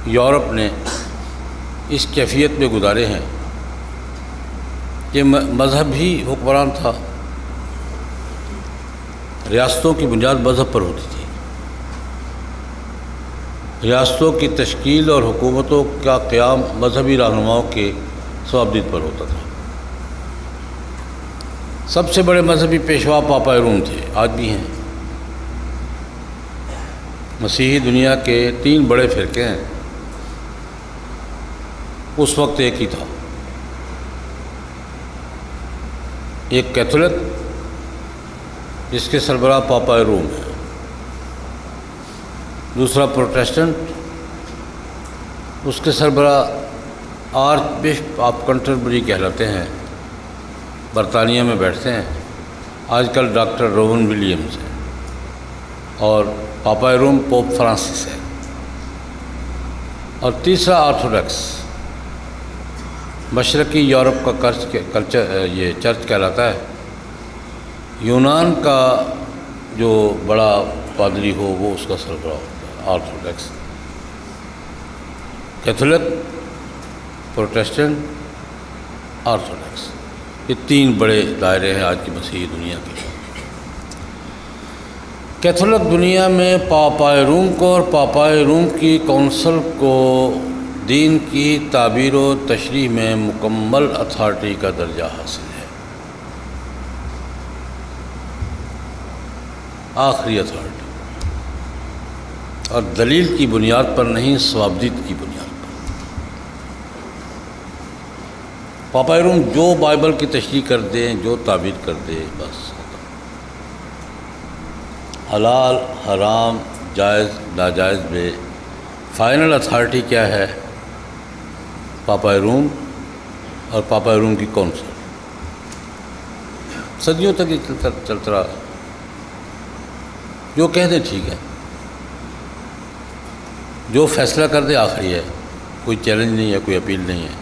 Europe نے اس کیفیت میں گزارے ہیں کہ مذہب ہی حکمران تھا، ریاستوں کی بنیاد مذہب پر ہوتی تھی، ریاستوں کی تشکیل اور حکومتوں کا قیام مذہبی رہنماؤں کے ثوابدید پر ہوتا تھا۔ سب سے بڑے مذہبی پیشوا پاپا روم تھے، آج بھی ہیں۔ مسیحی دنیا کے 3 بڑے فرقے ہیں، اس وقت ایک ہی تھا، ایک کیتھولک جس کے سربراہ پاپا روم ہے، دوسرا پروٹیسٹنٹ، اس کے سربراہ آرچ بشپ آف کنٹربری کہلاتے ہیں، برطانیہ میں بیٹھتے ہیں، آج کل ڈاکٹر روون ولیمز ہیں، اور پاپا روم پوپ فرانسس ہے۔ اور تیسرا آرتھوڈکس، مشرقی یورپ کا یہ چرچ کہلاتا ہے۔ یونان کا جو بڑا پادری ہو وہ اس کا سربراہ ہوتا ہے، آرتھوڈکس۔ کیتھولک، پروٹیسٹنٹ، آرتھوڈکس، یہ 3 بڑے دائرے ہیں آج کی مسیحی دنیا کے۔ کیتھولک دنیا میں پاپائے روم کو اور پاپائے روم کی کونسل کو دین کی تعبیر و تشریح میں مکمل اتھارٹی کا درجہ حاصل ہے، آخری اتھارٹی، اور دلیل کی بنیاد پر نہیں، ثوابدید کی بنیاد پر۔ پاپا روم جو بائبل کی تشریح کر دیں، جو تعبیر کر دے، بس حلال، حرام، جائز، ناجائز میں فائنل اتھارٹی کیا ہے؟ پاپا روم اور پاپا روم کی کونسل۔ صدیوں تک یہ چلتا رہا، جو کہہ دیں ٹھیک ہے، جو فیصلہ کر دے آخری ہے، کوئی چیلنج نہیں ہے، کوئی اپیل نہیں ہے،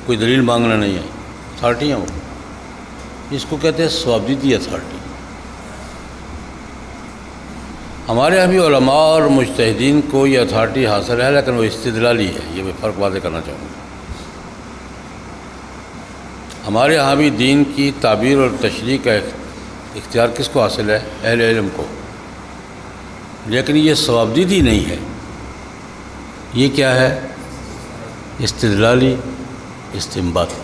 کوئی دلیل مانگنا نہیں ہے، اتھارٹی ہیں وہ۔ اس کو کہتے ہیں ثوابدیدی اتھارٹی۔ ہمارے یہاں بھی علماء اور مجتہدین کو یہ اتھارٹی حاصل ہے، لیکن وہ استدلالی ہے، یہ میں فرق واضح کرنا چاہوں گا۔ ہمارے یہاں بھی دین کی تعبیر اور تشریح کا اختیار کس کو حاصل ہے؟ اہل علم کو، لیکن یہ ثوابدیدی نہیں ہے، یہ کیا ہے؟ استدلالی، استنباطی۔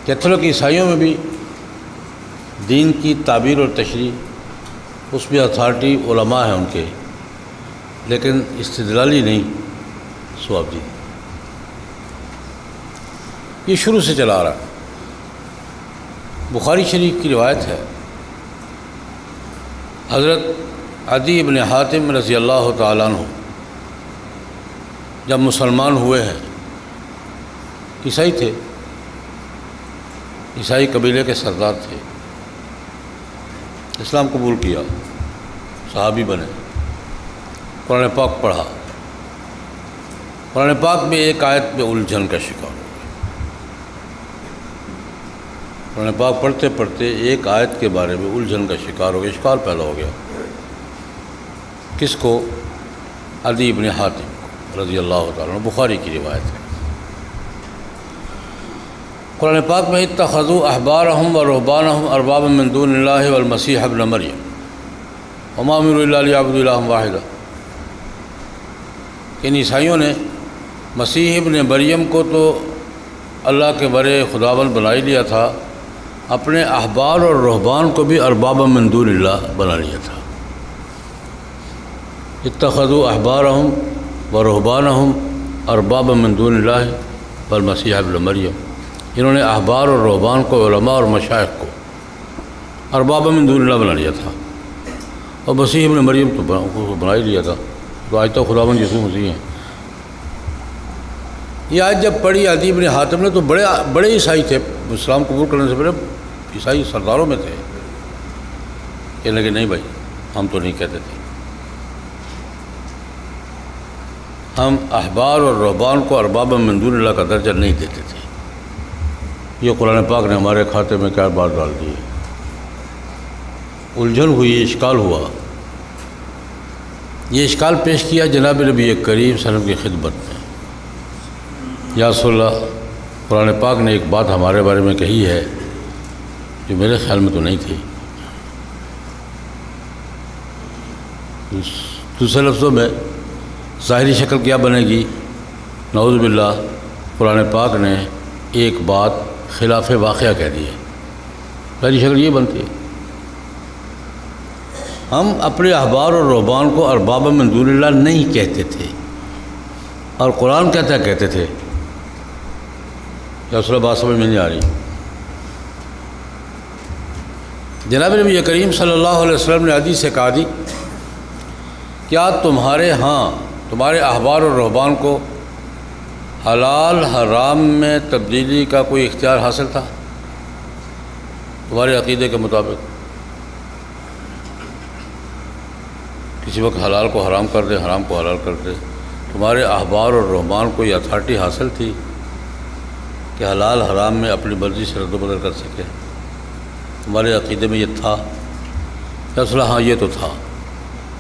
کیتھولک عیسائیوں میں بھی دین کی تعبیر اور تشریح، اس میں اتھارٹی علماء ہیں ان کے، لیکن استدلالی نہیں، ثوابدیدی۔ یہ شروع سے چلا آ رہا ہے۔ بخاری شریف کی روایت ہے، حضرت عدی بن حاتم رضی اللہ تعالیٰ عنہ جب مسلمان ہوئے ہیں، عیسائی تھے، عیسائی قبیلے کے سردار تھے، اسلام قبول کیا، صحابی بنے، قرآن پاک پڑھا، قرآن پاک میں ایک آیت میں الجھن کا شکار ہو گئے۔ قرآن پاک پڑھتے پڑھتے ایک آیت کے بارے میں الجھن کا شکار ہو گیا، اشکال پیدا ہو گیا۔ کس کو؟ عدی بن حاتم کو رضی اللہ تعالیٰ عنہ، بخاری کی روایت ہے۔ قرآن پاک میں اتخذوا احبارهم ورهبانهم اربابا من دون اللہ والمسیح ابن مریم وما امروا الا لیعبدوا الہا واحدا۔ ان عیسائیوں نے مسیح ابن مریم کو تو اللہ کے بڑے خداوند بنا ہی لیا تھا، اپنے احبار اور رہبان کو بھی اربابا من دون اللہ بنا لیا تھا۔ اتخذوا احبارهم ورهبانهم اربابا من دون اللہ والمسیح ابن مریم، انہوں نے احبار اور رہبان کو، علماء اور مشائخ کو ارباب من دون اللہ بنا لیا تھا، اور مسیح ابن مریم تو بنا ہی لیا تھا، تو آج تک خداوند یسوع مسیح ہیں۔ یہ آج جب پڑھی عدی بن حاتم نے تو بڑے عیسائی تھے، اسلام قبول کرنے سے پہلے عیسائی سرداروں میں تھے، کہنے لگے نہیں بھائی ہم تو نہیں کہتے تھے، ہم احبار اور رہبان کو ارباب من دون اللہ کا درجہ نہیں دیتے تھے۔ یہ قرآن پاک نے ہمارے کھاتے میں کیا بات ڈال دی ہے، الجھن ہوئی، اشکال ہوا، یہ اشکال پیش کیا جناب نبی کریم صلی اللہ علیہ وسلم کی خدمت میں، یا رسول اللہ، قرآن پاک نے ایک بات ہمارے بارے میں کہی ہے جو میرے خیال میں تو نہیں تھی۔ دوسرے لفظوں میں ظاہری شکل کیا بنے گی؟ نعوذ باللہ، قرآن پاک نے ایک بات خلاف واقعہ کہہ دی ہے، ظاہری شکل یہ بنتی ہے۔ ہم اپنے احبار اور رہبان کو ارباب من دون اللہ نہیں کہتے تھے، اور قرآن کہتے تھے۔ یا رسول اللہ، بات سمجھ میں نہیں آ رہی؟ جناب نبی کریم صلی اللہ علیہ وسلم نے حدیث سے کہا دی، کیا تمہارے ہاں تمہارے احبار اور رہبان کو حلال حرام میں تبدیلی کا کوئی اختیار حاصل تھا تمہارے عقیدے کے مطابق؟ کسی وقت حلال کو حرام کر دے، حرام کو حلال کر دے، تمہارے احبار اور رہبان کو یہ اتھارٹی حاصل تھی کہ حلال حرام میں اپنی مرضی سے رد و بدل کر سکے؟ تمہارے عقیدے میں یہ تھا؟ یا رسول اللہ، ہاں یہ تو تھا،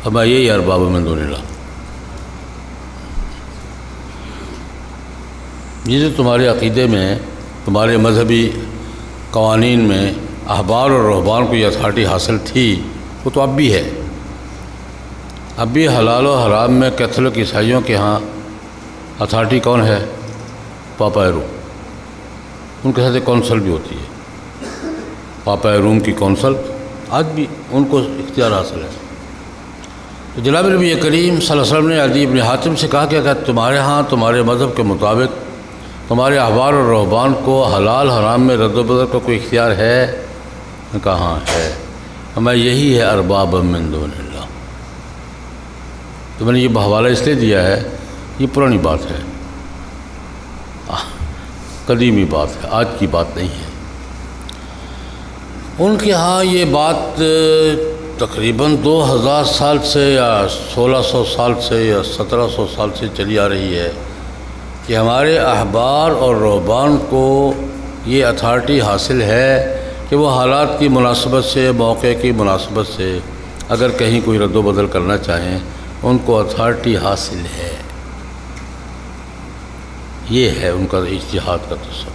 ہمیں یہی ارباب من دون اللہ، یہ جو تمہارے عقیدے میں، تمہارے مذہبی قوانین میں احبار اور رہبان کو یہ اتھارٹی حاصل تھی، وہ تو اب بھی ہے۔ اب بھی حلال و حرام میں کیتھولک عیسائیوں کے ہاں اتھارٹی کون ہے؟ پاپا روم۔ ان کے ساتھ ایک کونسل بھی ہوتی ہے، پاپا روم کی کونسل، آج بھی ان کو اختیار حاصل ہے۔ تو جناب نبی کریم صلی اللہ علیہ وسلم نے عدی ابن حاتم سے کہا کہ اگر تمہارے ہاں تمہارے مذہب کے مطابق تمہارے احبار اور رہبان کو حلال حرام میں رد و بدل کا کوئی اختیار ہے؟ نے کہا ہاں ہے، ہمیں یہی ہے ارباب من دون اللہ۔ تو میں نے یہ حوالہ اس لیے دیا ہے، یہ پرانی بات ہے، قدیمی بات ہے، آج کی بات نہیں ہے۔ ان کے ہاں یہ بات تقریباً 2000 سال سے یا 1600 سال سے یا 1700 سال سے چلی آ رہی ہے کہ ہمارے احبار اور رہبان کو یہ اتھارٹی حاصل ہے کہ وہ حالات کی مناسبت سے، موقع کی مناسبت سے اگر کہیں کوئی رد و بدل کرنا چاہیں، ان کو اتھارٹی حاصل ہے۔ یہ ہے ان کا اجتہاد کا تصور۔